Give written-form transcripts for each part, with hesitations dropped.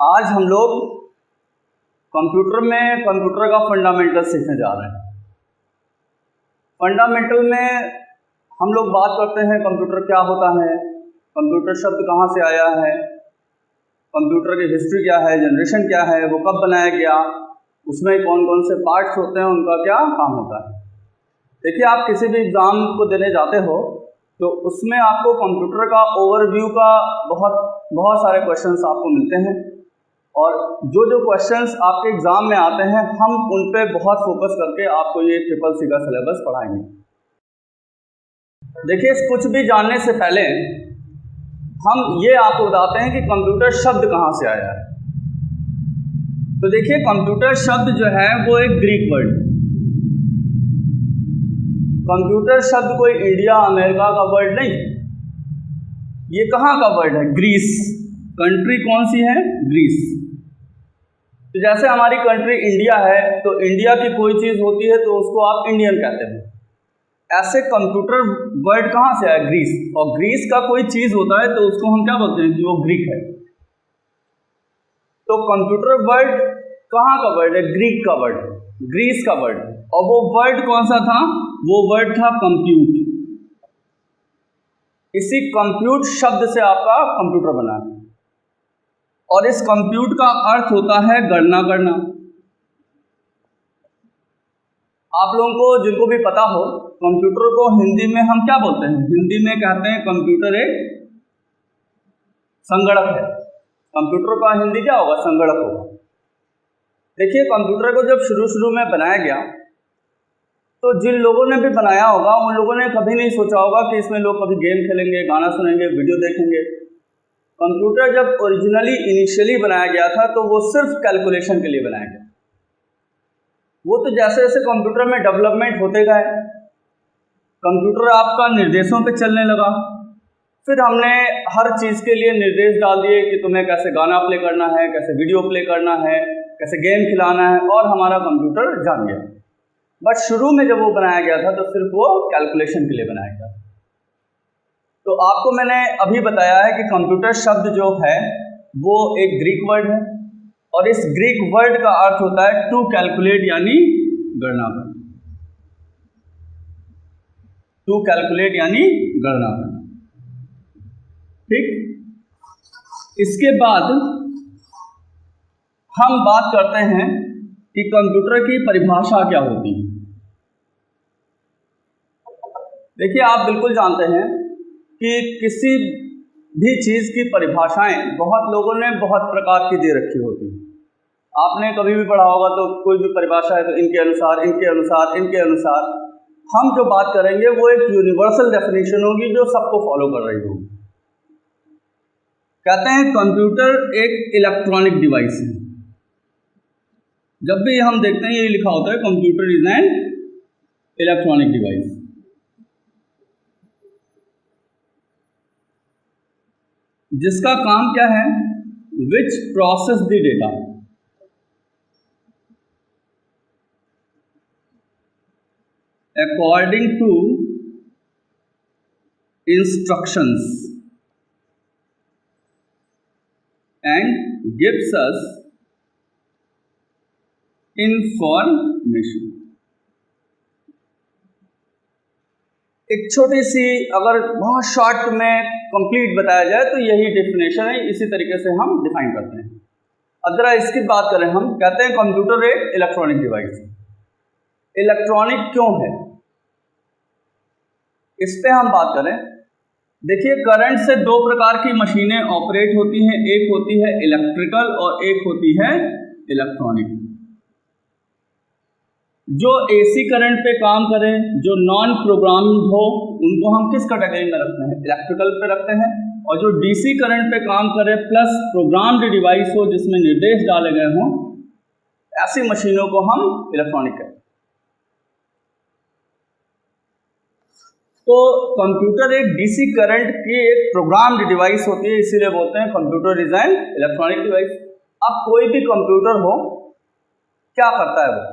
आज हम लोग कंप्यूटर का फंडामेंटल सीखने जा रहे हैं। फंडामेंटल में हम लोग बात करते हैं कंप्यूटर क्या होता है, कंप्यूटर शब्द कहाँ से आया है, कंप्यूटर की हिस्ट्री क्या है, जनरेशन क्या है, वो कब बनाया गया, उसमें कौन कौन से पार्ट्स होते हैं, उनका क्या काम होता है। देखिए, आप किसी भी एग्ज़ाम को देने जाते हो तो उसमें आपको कंप्यूटर का ओवरव्यू का बहुत सारे क्वेश्चंस आपको मिलते हैं, और जो क्वेश्चंस आपके एग्ज़ाम में आते हैं हम उन पे बहुत फोकस करके आपको ये CCC का सिलेबस पढ़ाएंगे। देखिए, कुछ भी जानने से पहले हम ये आपको बताते हैं कि कंप्यूटर शब्द कहाँ से आया है। तो देखिए, कंप्यूटर शब्द जो है वो एक ग्रीक वर्ड। कंप्यूटर शब्द कोई इंडिया अमेरिका का वर्ड नहीं, ये कहाँ का वर्ड है? ग्रीस। कंट्री कौन सी है? ग्रीस। तो जैसे हमारी कंट्री इंडिया है तो इंडिया की कोई चीज़ होती है तो उसको आप इंडियन कहते हैं। ऐसे कंप्यूटर वर्ड कहाँ से आया? ग्रीस। और ग्रीस का कोई चीज़ होता है तो उसको हम क्या बोलते हैं कि वो ग्रीक है। तो कंप्यूटर वर्ड कहाँ का वर्ड है? ग्रीक का वर्ड, ग्रीस का वर्ड। और वो वर्ड कौन सा था? वो वर्ड था कंप्यूट। इसी कंप्यूट शब्द से आपका कंप्यूटर बना है, और इस कंप्यूट का अर्थ होता है गणना करना। आप लोगों को जिनको भी पता हो, कंप्यूटर को हिंदी में हम क्या बोलते हैं? हिंदी में कहते हैं कंप्यूटर एक संगणक है। कंप्यूटर का हिंदी क्या होगा? संगणक होगा। देखिए, कंप्यूटर को जब शुरू में बनाया गया तो जिन लोगों ने भी बनाया होगा उन लोगों ने कभी नहीं सोचा होगा कि इसमें लोग कभी गेम खेलेंगे, गाना सुनेंगे, वीडियो देखेंगे। कंप्यूटर जब ओरिजिनली इनिशियली बनाया गया था तो वो सिर्फ कैलकुलेशन के लिए बनाया गया। वो तो जैसे जैसे कंप्यूटर में डेवलपमेंट होते गए, कंप्यूटर आपका निर्देशों पे चलने लगा। फिर हमने हर चीज़ के लिए निर्देश डाल दिए कि तुम्हें कैसे गाना प्ले करना है, कैसे वीडियो प्ले करना है, कैसे गेम खिलाना है, और हमारा कंप्यूटर जान गया। बट शुरू में जब वो बनाया गया था तो सिर्फ वो कैलकुलेशन के लिए बनाया गया। तो आपको मैंने अभी बताया है कि कंप्यूटर शब्द जो है वो एक ग्रीक वर्ड है, और इस ग्रीक वर्ड का अर्थ होता है टू कैलकुलेट, यानी गणना करना। टू कैलकुलेट यानी गणना करना। ठीक, इसके बाद हम बात करते हैं कि कंप्यूटर की परिभाषा क्या होती है। देखिए, आप बिल्कुल जानते हैं कि किसी भी चीज़ की परिभाषाएं बहुत लोगों ने बहुत प्रकार की दे रखी होती हैं। आपने कभी भी पढ़ा होगा तो कोई भी परिभाषा है तो इनके अनुसार, इनके अनुसार, इनके अनुसार। हम जो बात करेंगे वो एक यूनिवर्सल डेफिनेशन होगी जो सबको फॉलो कर रही होगी। कहते हैं कंप्यूटर एक इलेक्ट्रॉनिक डिवाइस है। जब भी हम देखते हैं ये लिखा होता है computer is an electronic device. जिसका काम क्या है? Which process the data according to instructions and gives us information. एक छोटी सी, अगर बहुत शॉर्ट में कंप्लीट बताया जाए तो यही डेफिनेशन है, इसी तरीके से हम डिफाइन करते हैं। अगर इसकी बात करें, हम कहते हैं कंप्यूटर एक इलेक्ट्रॉनिक डिवाइस है। इलेक्ट्रॉनिक क्यों है, इस पे हम बात करें। देखिए, करंट से दो प्रकार की मशीनें ऑपरेट होती हैं, एक होती है इलेक्ट्रिकल और एक होती है इलेक्ट्रॉनिक। जो AC करंट पे काम करें, जो नॉन प्रोग्राम्ड हो, उनको हम किस कैटेगरी में रखते हैं? इलेक्ट्रिकल पे रखते हैं। और जो DC करंट पे काम करे प्लस प्रोग्राम्ड डिवाइस हो जिसमें निर्देश डाले गए हों, ऐसी मशीनों को हम इलेक्ट्रॉनिक कहते हैं। तो कंप्यूटर एक DC करंट की एक प्रोग्राम्ड डिवाइस होती है, इसीलिए बोलते हैं computer is an electronic device. अब कोई भी कंप्यूटर हो, क्या करता है? वो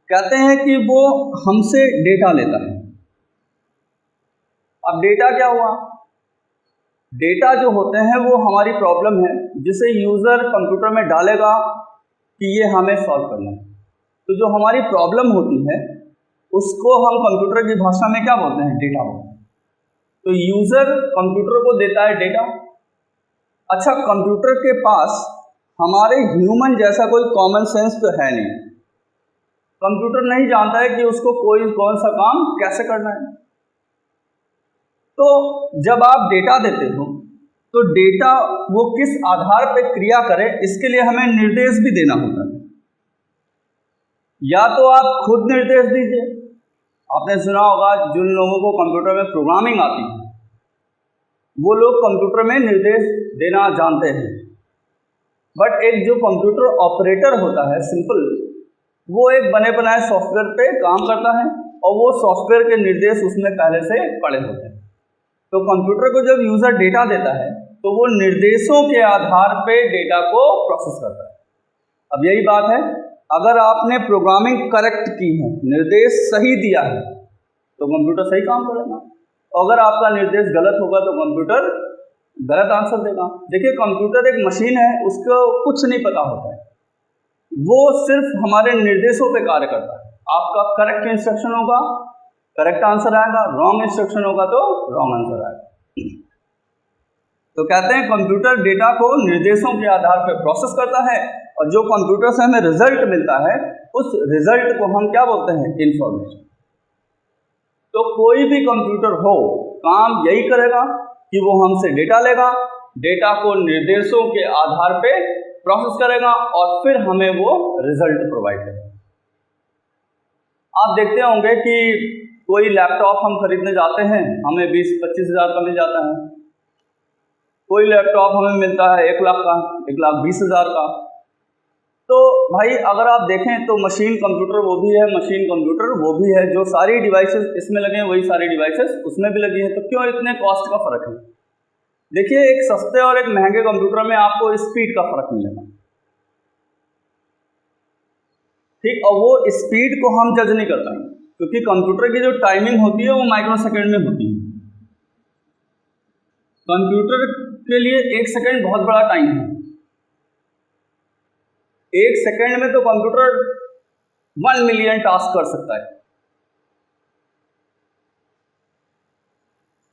कहते हैं कि वो हमसे डेटा लेता है। अब डेटा क्या हुआ? डेटा जो होते हैं वो हमारी प्रॉब्लम है, जिसे यूज़र कंप्यूटर में डालेगा कि ये हमें सॉल्व करना है। तो जो हमारी प्रॉब्लम होती है उसको हम कंप्यूटर की भाषा में क्या बोलते हैं? डेटा बोलते हैं। तो यूज़र कंप्यूटर को देता है डेटा। अच्छा, कंप्यूटर के पास हमारे ह्यूमन जैसा कोई कॉमन सेंस तो है नहीं। कंप्यूटर नहीं जानता है कि उसको कौन सा काम कैसे करना है। तो जब आप डेटा देते हो तो डेटा वो किस आधार पर क्रिया करे, इसके लिए हमें निर्देश भी देना होता है। या तो आप खुद निर्देश दीजिए। आपने सुना होगा जिन लोगों को कंप्यूटर में प्रोग्रामिंग आती है वो लोग कंप्यूटर में निर्देश देना जानते हैं। बट एक जो कंप्यूटर ऑपरेटर होता है सिंपल, वो एक बने बनाए सॉफ्टवेयर पे काम करता है और वो सॉफ्टवेयर के निर्देश उसमें पहले से पड़े होते हैं। तो कंप्यूटर को जब यूज़र डेटा देता है तो वो निर्देशों के आधार पे डेटा को प्रोसेस करता है। अब यही बात है, अगर आपने प्रोग्रामिंग करेक्ट की है, निर्देश सही दिया है, तो कंप्यूटर सही काम करेगा। अगर आपका निर्देश गलत होगा तो कंप्यूटर गलत आंसर देगा। देखिए, कंप्यूटर एक मशीन है, उसको कुछ नहीं पता होता है, वो सिर्फ हमारे निर्देशों पे कार्य करता है। आपका करेक्ट इंस्ट्रक्शन होगा करेक्ट आंसर आएगा, रॉन्ग इंस्ट्रक्शन होगा तो रॉन्ग आंसर आएगा। तो कहते हैं कंप्यूटर डेटा को निर्देशों के आधार पर प्रोसेस करता है और जो कंप्यूटर से हमें रिजल्ट मिलता है उस रिजल्ट को हम क्या बोलते हैं? इंफॉर्मेशन। तो कोई भी कंप्यूटर हो, काम यही करेगा कि वो हमसे डेटा लेगा, डेटा को निर्देशों के आधार पे प्रोसेस करेगा और फिर हमें वो रिजल्ट प्रोवाइड करेगा। आप देखते होंगे कि कोई लैपटॉप हम खरीदने जाते हैं, हमें 20-25 हज़ार का मिल जाता है। कोई लैपटॉप हमें मिलता है 1 लाख का, 1,20,000 का। तो भाई अगर आप देखें तो मशीन कंप्यूटर वो भी है, मशीन कंप्यूटर वो भी है, जो सारी डिवाइसेस इसमें लगे हैं वही सारी डिवाइसेस उसमें भी लगी है। तो क्यों इतने कॉस्ट का फ़र्क है? देखिए, एक सस्ते और एक महंगे कंप्यूटर में आपको स्पीड का फ़र्क मिलेगा, ठीक। और वो स्पीड को हम जज नहीं करते हैं, क्योंकि कंप्यूटर की जो टाइमिंग होती है वो माइक्रो सेकेंड में होती है। कंप्यूटर के लिए 1 सेकेंड बहुत बड़ा टाइम है। 1 सेकेंड में तो कंप्यूटर 1 मिलियन टास्क कर सकता है,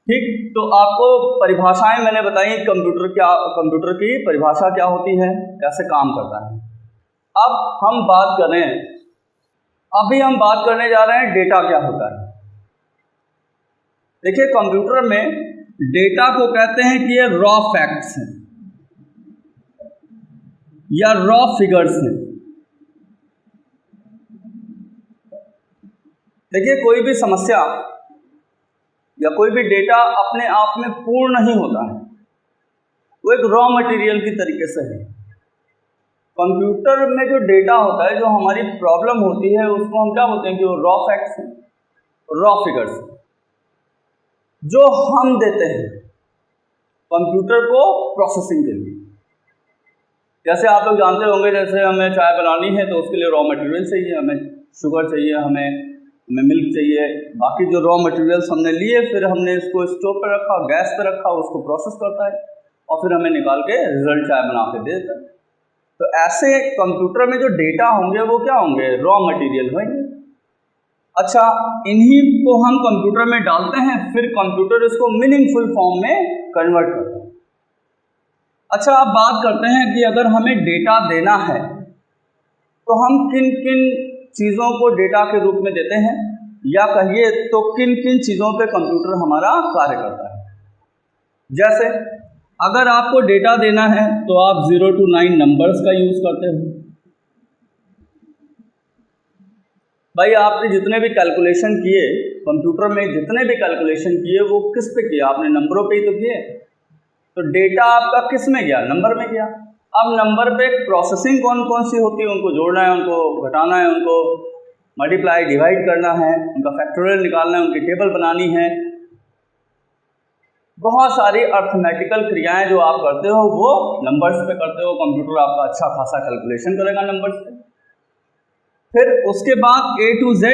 ठीक। तो आपको परिभाषाएं मैंने बताई, कंप्यूटर की परिभाषा क्या होती है, कैसे काम करता है। अब हम बात करें, अभी हम बात करने जा रहे हैं डेटा क्या होता है। देखिए, कंप्यूटर में डेटा को कहते हैं कि ये रॉ फैक्ट्स हैं या रॉ फिगर्स हैं। देखिए, कोई भी समस्या या कोई भी डेटा अपने आप में पूर्ण नहीं होता है, वो एक रॉ मटेरियल की तरीके से है। कंप्यूटर में जो डेटा होता है, जो हमारी प्रॉब्लम होती है, उसको हम क्या बोलते हैं कि वो रॉ फैक्ट्स हैं, रॉ फिगर्स, जो हम देते हैं कंप्यूटर को प्रोसेसिंग के लिए। जैसे आप लोग जानते होंगे, जैसे हमें चाय बनानी है तो उसके लिए रॉ मटेरियल चाहिए, हमें शुगर चाहिए, हमें मिल्क चाहिए, बाकी जो रॉ मटेरियल्स हमने लिए, फिर हमने इसको स्टोव पर रखा, गैस पर रखा, उसको प्रोसेस करता है और फिर हमें निकाल के रिजल्ट चाय बना के दे देता है। तो ऐसे कंप्यूटर में जो डेटा होंगे वो क्या होंगे? रॉ मटेरियल होंगे। अच्छा, इन्हीं को हम कंप्यूटर में डालते हैं, फिर कंप्यूटर इसको मीनिंगफुल फॉर्म में कन्वर्ट करता है। अच्छा, अब बात करते हैं कि अगर हमें डेटा देना है तो हम किन किन चीज़ों को डेटा के रूप में देते हैं, या कहिए तो किन किन चीज़ों पे कंप्यूटर हमारा कार्य करता है। जैसे अगर आपको डेटा देना है तो आप 0 to 9 नंबर्स का यूज़ करते हो। भाई, आपने जितने भी कैलकुलेशन किए कंप्यूटर में, जितने भी कैलकुलेशन किए वो किस पे किए? आपने नंबरों पे ही तो किए। तो डेटा आपका किस में गया? नंबर में गया। अब नंबर पे प्रोसेसिंग कौन कौन सी होती है? उनको जोड़ना है, उनको घटाना है, उनको मल्टीप्लाई डिवाइड करना है, उनका फैक्टोरियल निकालना है, उनकी टेबल बनानी है। बहुत सारी अर्थमेटिकल क्रियाएं जो आप करते हो वो नंबर्स पे करते हो। कंप्यूटर आपका अच्छा खासा कैलकुलेशन करेगा नंबर्स पे। फिर उसके बाद A to Z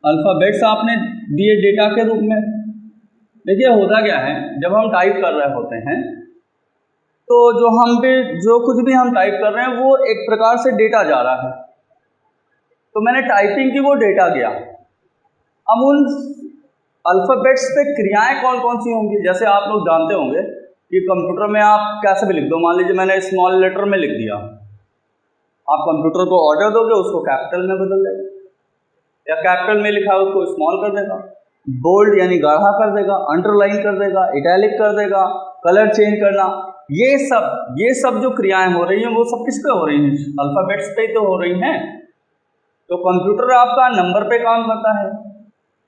अल्फ़ाबेट्स आपने दिए डेटा के रूप में। देखिए होता क्या है, जब हम टाइप कर रहे होते हैं तो जो कुछ भी हम टाइप कर रहे हैं वो एक प्रकार से डेटा जा रहा है। तो मैंने टाइपिंग की, वो डेटा गया। अब उन अल्फ़ाबेट्स पे क्रियाएं कौन कौन सी होंगी, जैसे आप लोग जानते होंगे कि कंप्यूटर में आप कैसे भी लिख दो। मान लीजिए मैंने स्मॉल लेटर में लिख दिया, आप कंप्यूटर को ऑर्डर दोगे उसको कैपिटल में बदल देगा, या कैपिटल में लिखा है उसको स्मॉल कर देगा, बोल्ड यानी गाढ़ा कर देगा, अंडरलाइन कर देगा, इटैलिक कर देगा, कलर चेंज करना, ये सब जो क्रियाएं हो रही हैं वो सब किस पे हो रही हैं? अल्फ़ाबेट्स पे ही तो हो रही हैं। तो कंप्यूटर आपका नंबर पे काम करता है,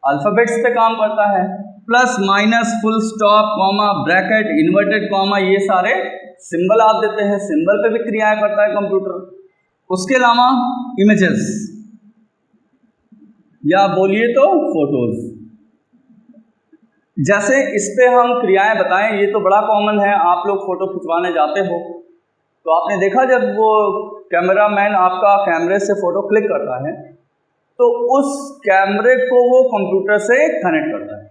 अल्फ़ाबेट्स पे काम करता है, plus minus full stop comma bracket inverted comma ये सारे सिंबल आप देते हैं, सिंबल पे भी क्रियाएं करता है कंप्यूटर। उसके अलावा इमेजेस या बोलिए तो फोटोज, जैसे इस पे हम क्रियाएं बताएं, ये तो बड़ा कॉमन है, आप लोग फोटो खिंचवाने जाते हो तो आपने देखा जब वो कैमरामैन आपका कैमरे से फ़ोटो क्लिक करता है तो उस कैमरे को वो कंप्यूटर से कनेक्ट करता है,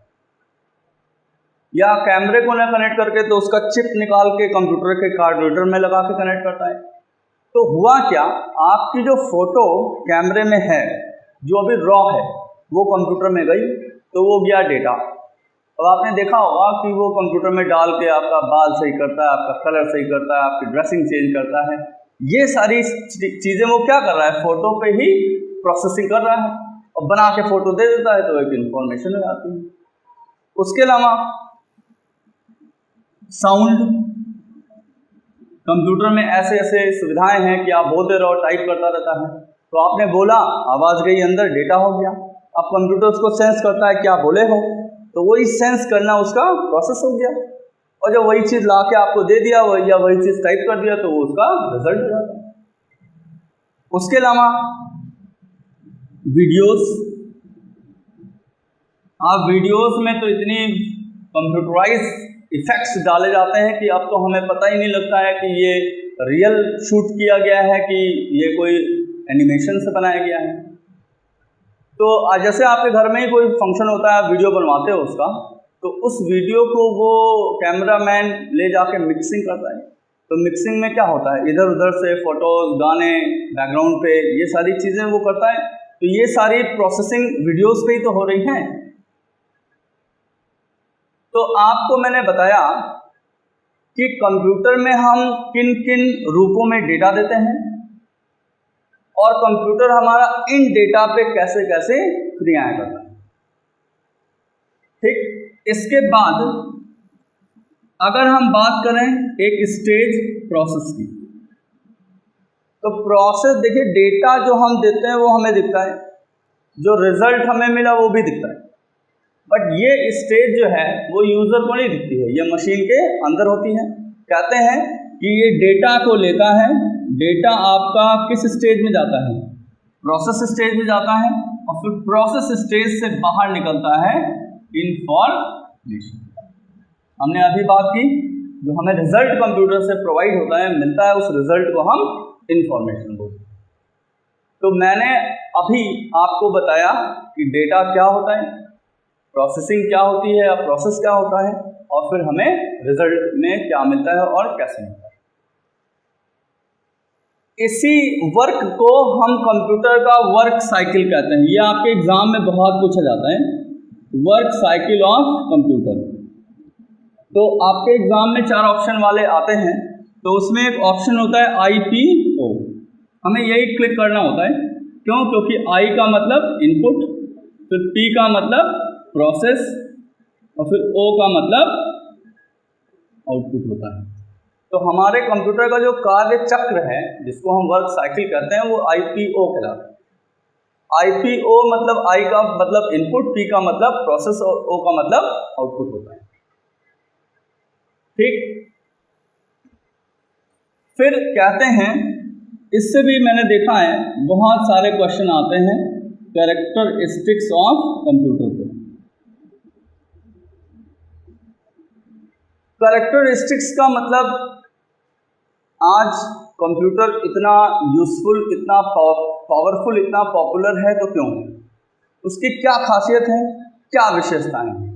या कैमरे को ना कनेक्ट करके तो उसका चिप निकाल के कंप्यूटर के कार्ड रीडर में लगा के कनेक्ट करता है। तो हुआ क्या, आपकी जो फ़ोटो कैमरे में है जो अभी रॉ है वो कंप्यूटर में गई तो वो गया डेटा। अब आपने देखा होगा कि वो कंप्यूटर में डाल के आपका बाल सही करता है, आपका कलर सही करता है, आपकी ड्रेसिंग चेंज करता है, ये सारी चीज़ें वो क्या कर रहा है, फ़ोटो पे ही प्रोसेसिंग कर रहा है और बना के फ़ोटो दे देता है तो एक इन्फॉर्मेशन हो जाती है। उसके अलावा साउंड, कंप्यूटर में ऐसे ऐसे सुविधाएं हैं कि आप बोलते रहो, टाइप करता रहता है, तो आपने बोला, आवाज़ गई अंदर, डेटा हो गया। अब कंप्यूटर उसको सेंस करता है क्या बोले हो, तो वही सेंस करना उसका प्रोसेस हो गया, और जब वही चीज़ ला के आपको दे दिया या वही चीज़ टाइप कर दिया तो वो उसका रिजल्ट हो जाता है। उसके अलावा वीडियोस, आप वीडियोस में तो इतनी कंप्यूटराइज इफेक्ट्स डाले जाते हैं कि अब तो हमें पता ही नहीं लगता है कि ये रियल शूट किया गया है कि ये कोई एनिमेशन से बनाया गया है। तो जैसे आपके घर में ही कोई फंक्शन होता है, आप वीडियो बनवाते हो उसका, तो उस वीडियो को वो कैमरामैन ले जाके मिक्सिंग करता है। तो मिक्सिंग में क्या होता है, इधर उधर से फोटोज, गाने, बैकग्राउंड पे ये सारी चीज़ें वो करता है। तो ये सारी प्रोसेसिंग वीडियोस पे ही तो हो रही हैं। तो आपको मैंने बताया कि कंप्यूटर में हम किन किन रूपों में डेटा देते हैं और कंप्यूटर हमारा इन डेटा पे कैसे कैसे क्रियाएं करता है। ठीक, इसके बाद अगर हम बात करें एक स्टेज प्रोसेस की, तो प्रोसेस देखिए, डेटा जो हम देते हैं वो हमें दिखता है, जो रिजल्ट हमें मिला वो भी दिखता है, बट ये स्टेज जो है वो यूज़र को नहीं दिखती है, ये मशीन के अंदर होती है। कहते हैं कि ये डेटा को लेता है, डेटा आपका किस स्टेज में जाता है, प्रोसेस स्टेज में जाता है, और फिर प्रोसेस स्टेज से बाहर निकलता है इंफॉर्मेशन। हमने अभी बात की, जो हमें रिजल्ट कंप्यूटर से प्रोवाइड होता है, मिलता है, उस रिजल्ट को हम इंफॉर्मेशन बोलते हैं। तो मैंने अभी आपको बताया कि डेटा क्या होता है, प्रोसेसिंग क्या होती है या प्रोसेस क्या होता है, और फिर हमें रिजल्ट में क्या मिलता है और कैसे मिलता है। इसी वर्क को हम कंप्यूटर का वर्क साइकिल कहते हैं। ये आपके एग्जाम में बहुत पूछा जाता है, वर्क साइकिल ऑफ कंप्यूटर। तो आपके एग्जाम में 4 ऑप्शन वाले आते हैं, तो उसमें एक ऑप्शन होता है IPO, हमें यही क्लिक करना होता है। क्यों? क्योंकि I का मतलब इनपुट, फिर P का मतलब प्रोसेस, और फिर O का मतलब आउटपुट होता है। तो हमारे कंप्यूटर का जो कार्य चक्र है, जिसको हम वर्क साइकिल कहते हैं, वो IPO कहलाता है। IPO मतलब I का मतलब इनपुट, P का मतलब प्रोसेस और O का मतलब आउटपुट होता है। ठीक, फिर कहते हैं, इससे भी मैंने देखा है बहुत सारे क्वेश्चन आते हैं कैरेक्टरिस्टिक्स ऑफ कंप्यूटर पे। कैरेक्टरिस्टिक्स का मतलब, आज कंप्यूटर इतना यूजफुल, इतना पावरफुल, इतना पॉपुलर है तो क्यों? उसकी क्या खासियत है, क्या विशेषताएं हैं?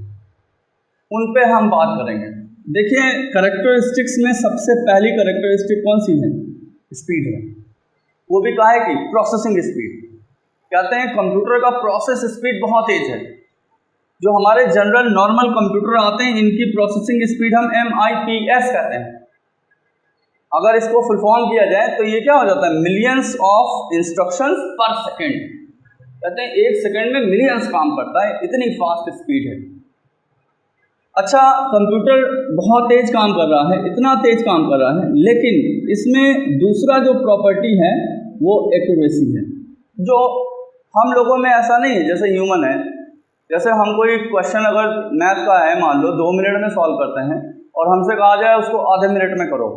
उन पे हम बात करेंगे। देखिए, करेक्टरिस्टिक्स में सबसे पहली करेक्टरिस्टिक कौन सी है? स्पीड है। वो भी कहा है कि प्रोसेसिंग स्पीड। कहते हैं कंप्यूटर का प्रोसेस स्पीड बहुत तेज है। जो हमारे जनरल नॉर्मल कंप्यूटर आते हैं इनकी प्रोसेसिंग स्पीड हम MIPS कहते हैं। अगर इसको फुल फॉर्म किया जाए तो ये क्या हो जाता है? मिलियंस ऑफ इंस्ट्रक्शंस पर सेकेंड। कहते हैं 1 सेकेंड में मिलियंस काम करता है, इतनी फास्ट स्पीड है। अच्छा, कंप्यूटर बहुत तेज काम कर रहा है, इतना तेज काम कर रहा है, लेकिन इसमें दूसरा जो प्रॉपर्टी है वो एक्यूरेसी है, जो हम लोगों में ऐसा नहीं है जैसे ह्यूमन है। जैसे हम कोई क्वेश्चन अगर मैथ का है, मान लो 2 मिनट में सॉल्व करते हैं और हमसे कहा जाए उसको आधे मिनट में करो,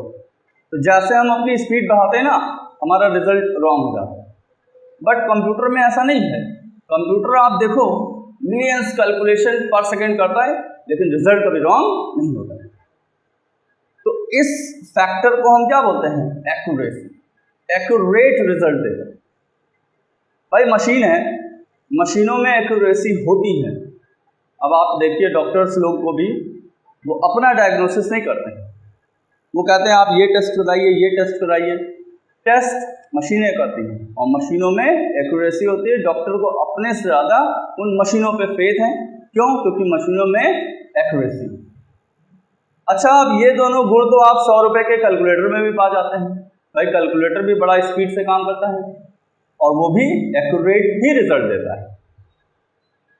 तो जैसे हम अपनी स्पीड बढ़ाते हैं ना, हमारा रिजल्ट रॉन्ग हो जाता है। बट कंप्यूटर में ऐसा नहीं है। कंप्यूटर आप देखो मिलियंस कैलकुलेशन पर सेकेंड करता है, लेकिन रिजल्ट कभी रॉन्ग नहीं होता है। तो इस फैक्टर को हम क्या बोलते हैं? एक्यूरेसी। एक्यूरेट रिजल्ट देता है। भाई मशीन है, मशीनों में एक्यूरेसी होती है। अब आप देखिए डॉक्टर्स लोग को भी वो अपना डायग्नोसिस नहीं करते हैं, वो कहते हैं आप ये टेस्ट कराइए, ये टेस्ट कराइए। टेस्ट मशीनें करती हैं और मशीनों में एक्यूरेसी होती है। डॉक्टर को अपने से ज़्यादा उन मशीनों पे फेथ है। क्यों? क्योंकि मशीनों में एक्यूरेसी। अच्छा, अब ये दोनों गुण तो आप 100 रुपये के कैलकुलेटर में भी पा जाते हैं। भाई कैलकुलेटर भी बड़ा स्पीड से काम करता है और वो भी एक्यूरेट ही रिजल्ट देता है।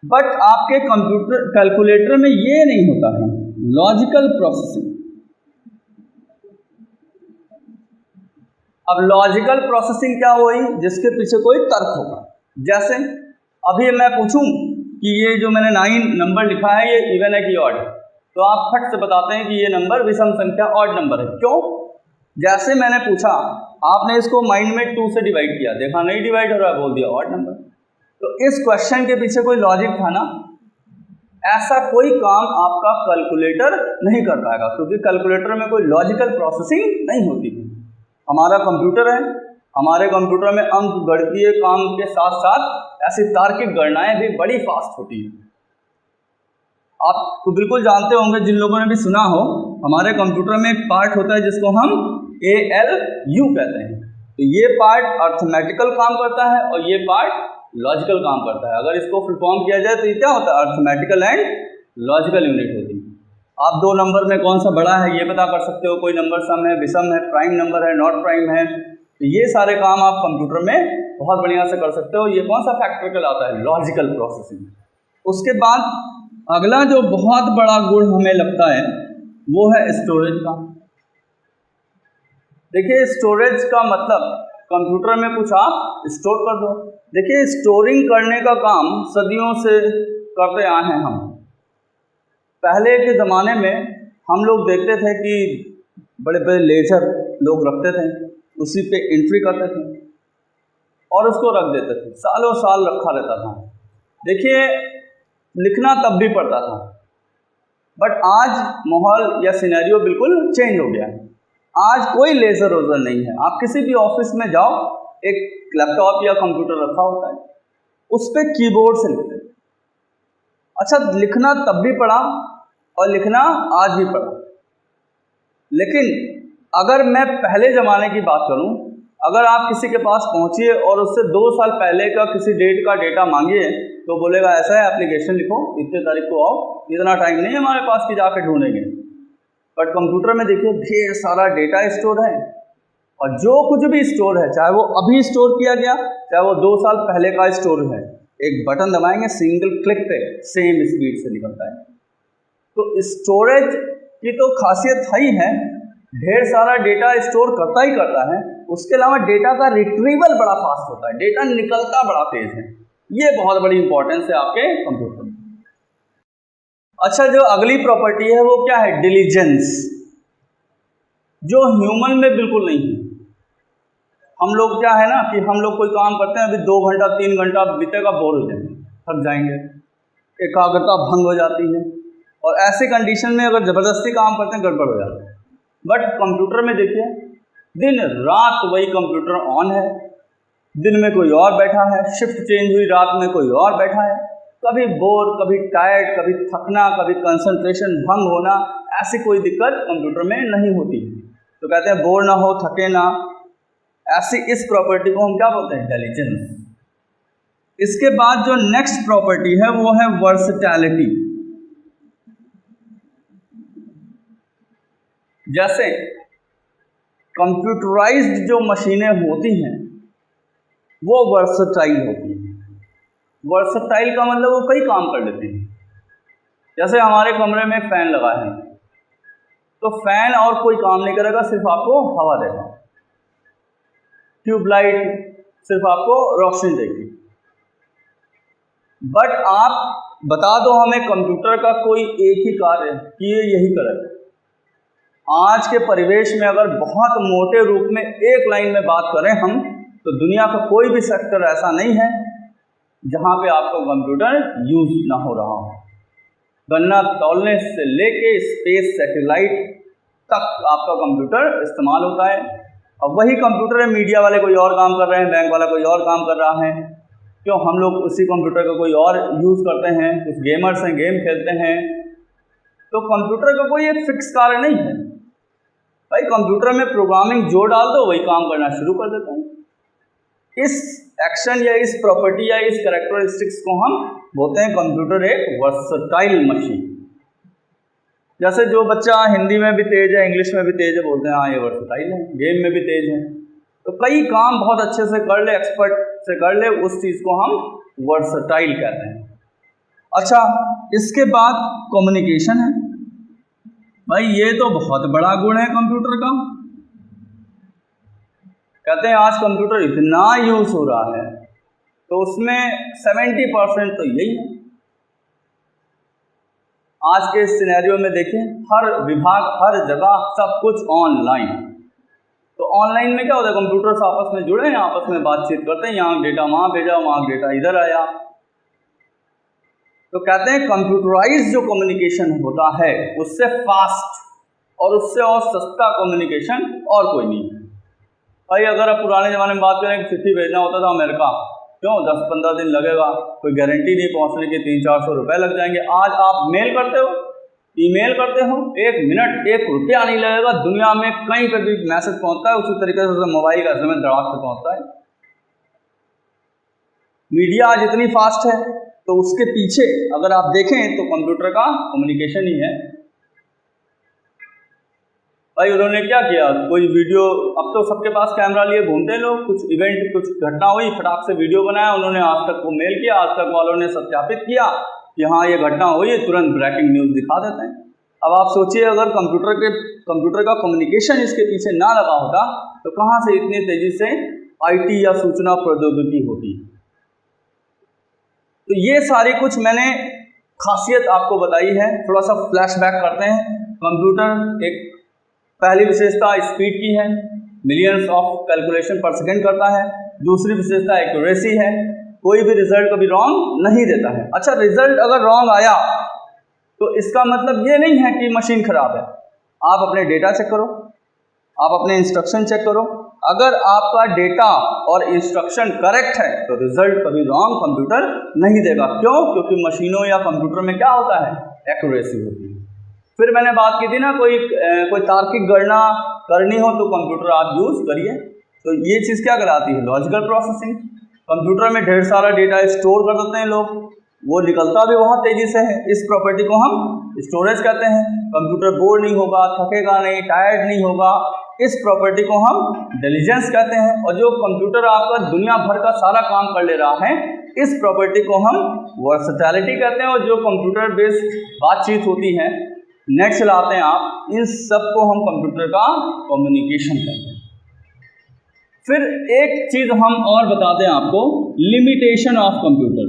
बट आपके कंप्यूटर कैलकुलेटर में ये नहीं होता है, लॉजिकल प्रोसेसिंग। अब लॉजिकल प्रोसेसिंग क्या हुई? जिसके पीछे कोई तर्क होगा। जैसे अभी मैं पूछूं कि ये जो मैंने 9 नंबर लिखा है ये इवन है कि ऑड, तो आप फट से बताते हैं कि ये नंबर विषम संख्या ऑड नंबर है। क्यों? जैसे मैंने पूछा, आपने इसको माइंड में 2 से डिवाइड किया, देखा नहीं डिवाइड हो रहा है, बोल दिया ऑड नंबर। तो इस क्वेश्चन के पीछे कोई लॉजिक था ना। ऐसा कोई काम आपका कैलकुलेटर नहीं कर पाएगा, क्योंकि कैलकुलेटर में कोई लॉजिकल प्रोसेसिंग नहीं होती है। हमारा कंप्यूटर है, हमारे कंप्यूटर में अंक गणितीय काम के साथ साथ ऐसी तार्किक गणनाएं भी बड़ी फास्ट होती हैं। आप तो बिल्कुल जानते होंगे, जिन लोगों ने भी सुना हो, हमारे कंप्यूटर में एक पार्ट होता है जिसको हम ALU कहते हैं। तो ये पार्ट अर्थमेटिकल काम करता है और ये पार्ट लॉजिकल काम करता है। अगर इसको फुल फॉर्म किया जाए तो ये क्या होता है? अर्थमेटिकल एंड लॉजिकल यूनिट होती है। आप 2 नंबर में कौन सा बड़ा है ये पता कर सकते हो। कोई नंबर सम है, विषम है, प्राइम नंबर है, नॉट प्राइम है। तो ये सारे काम आप कंप्यूटर में बहुत बढ़िया से कर सकते हो। ये कौन सा फैक्टर कहलाता है? Logical processing. उसके बाद अगला जो बहुत बड़ा गुण हमें लगता है वो है स्टोरेज का। देखिए, स्टोरेज का मतलब कंप्यूटर में कुछ आप स्टोर कर दो। देखिए, स्टोरिंग करने का काम सदियों से करते आए हैं हम। पहले के ज़माने में हम लोग देखते थे कि बड़े बड़े लेजर लोग रखते थे, उसी पे एंट्री करते थे और उसको रख देते थे, सालों साल रखा रहता था। देखिए, लिखना तब भी पड़ता था, बट आज माहौल या सिनेरियो बिल्कुल चेंज हो गया है। आज कोई लेज़र वेज़र नहीं है। आप किसी भी ऑफिस में जाओ, एक लैपटॉप या कंप्यूटर रखा होता है, उस पर कीबोर्ड से लिखते हैं। अच्छा, लिखना तब भी पड़ा और लिखना आज भी पड़ा। लेकिन अगर मैं पहले ज़माने की बात करूं, अगर आप किसी के पास पहुंचिए और उससे 2 साल पहले का किसी डेट का डेटा मांगिए तो बोलेगा ऐसा है, एप्लीकेशन लिखो, इतने तारीख को आओ, इतना टाइम नहीं है हमारे पास कि जाके ढूंढेंगे। बट कंप्यूटर में देखिए ढेर सारा डेटा स्टोर है और जो कुछ भी स्टोर है, चाहे वो अभी स्टोर किया गया, चाहे वो 2 साल पहले का स्टोर है, एक बटन दबाएंगे, सिंगल क्लिक पे सेम स्पीड से निकलता है। तो स्टोरेज की तो खासियत ही है, ढेर सारा डेटा स्टोर करता ही करता है। उसके अलावा डेटा का रिट्रीवल बड़ा फास्ट होता है, डेटा निकलता बड़ा तेज है। ये बहुत बड़ी इंपॉर्टेंस है आपके कंप्यूटर में। अच्छा, जो अगली प्रॉपर्टी है वो क्या है? डिलीजेंस, जो ह्यूमन में बिल्कुल नहीं है। हम लोग क्या है ना कि हम लोग कोई काम करते हैं, अभी 2 घंटा 3 घंटा बीतेगा, बोर हो जाएंगे, थक जाएंगे, एकाग्रता भंग हो जाती है और ऐसे कंडीशन में अगर ज़बरदस्ती काम करते हैं गड़बड़ हो जाता है। बट कंप्यूटर में देखिए दिन रात वही कंप्यूटर ऑन है, दिन में कोई और बैठा है, शिफ्ट चेंज हुई, रात में कोई और बैठा है, कभी बोर, कभी टायर्ड, कभी थकना, कभी कंसंट्रेशन भंग होना, ऐसी कोई दिक्कत कंप्यूटर में नहीं होती। तो कहते हैं बोर ना हो, थके ना, ऐसी इस प्रॉपर्टी को हम क्या बोलते हैं? इंटेलिजेंस। इसके बाद जो नेक्स्ट प्रॉपर्टी है वो है वर्सेटैलिटी। जैसे कंप्यूटराइज्ड जो मशीनें होती हैं वो वर्सेटाइल होती हैं। वर्सेटाइल का मतलब वो कई काम कर लेते हैं। जैसे हमारे कमरे में फैन लगा है, तो फैन और कोई काम नहीं करेगा, सिर्फ आपको हवा देगा। ट्यूबलाइट सिर्फ आपको रोशनी देगी। बट आप बता दो हमें कंप्यूटर का कोई एक ही कार्य कि ये यही करेगा। आज के परिवेश में अगर बहुत मोटे रूप में एक लाइन में बात करें हम, तो दुनिया का कोई भी सेक्टर ऐसा नहीं है जहां पे आपका कंप्यूटर यूज ना हो रहा हो। गन्ना तौलने से लेके स्पेस सैटेलाइट तक आपका कंप्यूटर इस्तेमाल होता है। अब वही कंप्यूटर है, मीडिया वाले कोई और काम कर रहे हैं, बैंक वाला कोई और काम कर रहा है, क्यों हम लोग उसी कंप्यूटर का कोई और यूज़ करते हैं। कुछ गेमर्स हैं, गेम खेलते हैं। तो कंप्यूटर का कोई एक फिक्स कार्य नहीं है भाई। कंप्यूटर में प्रोग्रामिंग जो डाल दो वही काम करना शुरू कर देता है। इस एक्शन या इस प्रॉपर्टी या इस कैरेक्टरिस्टिक्स को हम बोलते हैं कंप्यूटर एक वर्सेटाइल मशीन। जैसे जो बच्चा हिंदी में भी तेज है, इंग्लिश में भी तेज है, बोलते हैं हाँ ये वर्सेटाइल है, गेम में भी तेज है, तो कई काम बहुत अच्छे से कर ले, एक्सपर्ट से कर ले, उस चीज़ को हम वर्सेटाइल कहते हैं। अच्छा, इसके बाद कम्युनिकेशन है। भाई ये तो बहुत बड़ा गुण है कंप्यूटर का। कहते हैं आज कंप्यूटर इतना यूज हो रहा है तो उसमें 70% तो यही है। आज के सिनेरियो में देखें, हर विभाग, हर जगह सब कुछ ऑनलाइन। तो ऑनलाइन में क्या होता है, कंप्यूटर्स आपस में जुड़े हैं, आपस में बातचीत करते हैं, यहाँ डेटा वहाँ भेजा, वहाँ डेटा इधर आया। तो कहते हैं कंप्यूटराइज जो कम्युनिकेशन होता है उससे फास्ट और उससे और सस्ता कम्युनिकेशन और कोई नहीं है। भाई अगर आप पुराने ज़माने में बात करें, चिट्ठी भेजना होता था अमेरिका, क्यों 10-15 दिन लगेगा, कोई गारंटी नहीं पहुंचने की, 300-400 रुपये लग जाएंगे। आज आप मेल करते हो, ईमेल करते हो, 1 मिनट 1 रुपया नहीं लगेगा, दुनिया में कहीं पर भी मैसेज पहुंचता है। उसी तरीके से मोबाइल का समय धड़ाक से पहुंचता है। मीडिया आज इतनी फास्ट है तो उसके पीछे अगर आप देखें तो कंप्यूटर का कम्युनिकेशन ही है। भाई उन्होंने क्या किया, कोई वीडियो, अब तो सबके पास कैमरा लिए घूमते लोग, कुछ इवेंट, कुछ घटना हुई, फटाक से वीडियो बनाया, उन्होंने आज तक को मेल किया, आज तक वालों ने सत्यापित किया कि हाँ ये घटना हुई है, तुरंत ब्रेकिंग न्यूज़ दिखा देते हैं। अब आप सोचिए अगर कंप्यूटर का कम्युनिकेशन इसके पीछे ना लगा होता तो कहाँ से इतनी तेजी से IT या सूचना प्रौद्योगिकी होती। तो ये सारी कुछ मैंने खासियत आपको बताई है। थोड़ा सा फ्लैशबैक करते हैं। कंप्यूटर एक पहली विशेषता स्पीड की है, मिलियंस ऑफ कैलकुलेशन पर सेकेंड करता है। दूसरी विशेषता एक्यूरेसी है, कोई भी रिजल्ट कभी रॉन्ग नहीं देता है। अच्छा, रिजल्ट अगर रॉन्ग आया तो इसका मतलब ये नहीं है कि मशीन खराब है। आप अपने डेटा चेक करो, आप अपने इंस्ट्रक्शन चेक करो, अगर आपका डेटा और इंस्ट्रक्शन करेक्ट है तो रिजल्ट कभी रॉन्ग कंप्यूटर नहीं देगा। क्यों? क्योंकि मशीनों या कंप्यूटर में क्या होता है, एक्यूरेसी होती है। फिर मैंने बात की थी ना, कोई तार्किक गणना करनी हो तो कंप्यूटर आप यूज़ करिए। तो ये चीज़ क्या कराती है, लॉजिकल प्रोसेसिंग। कंप्यूटर में ढेर सारा डेटा स्टोर कर देते हैं लोग, वो निकलता भी बहुत तेज़ी से है। इस प्रॉपर्टी को हम स्टोरेज कहते हैं। कंप्यूटर बोर नहीं होगा, थकेगा नहीं, टायर्ड नहीं होगा, इस प्रॉपर्टी को हम इंटेलिजेंस कहते हैं। और जो कंप्यूटर आपका दुनिया भर का सारा काम कर ले रहा है, इस प्रॉपर्टी को हम वर्सेटैलिटी कहते हैं। और जो कंप्यूटर बेस्ड बातचीत होती है, नेट चलाते हैं आप, इन सब को हम कंप्यूटर का कम्युनिकेशन कहते हैं। फिर एक चीज़ हम और बता दें आपको, लिमिटेशन ऑफ कंप्यूटर।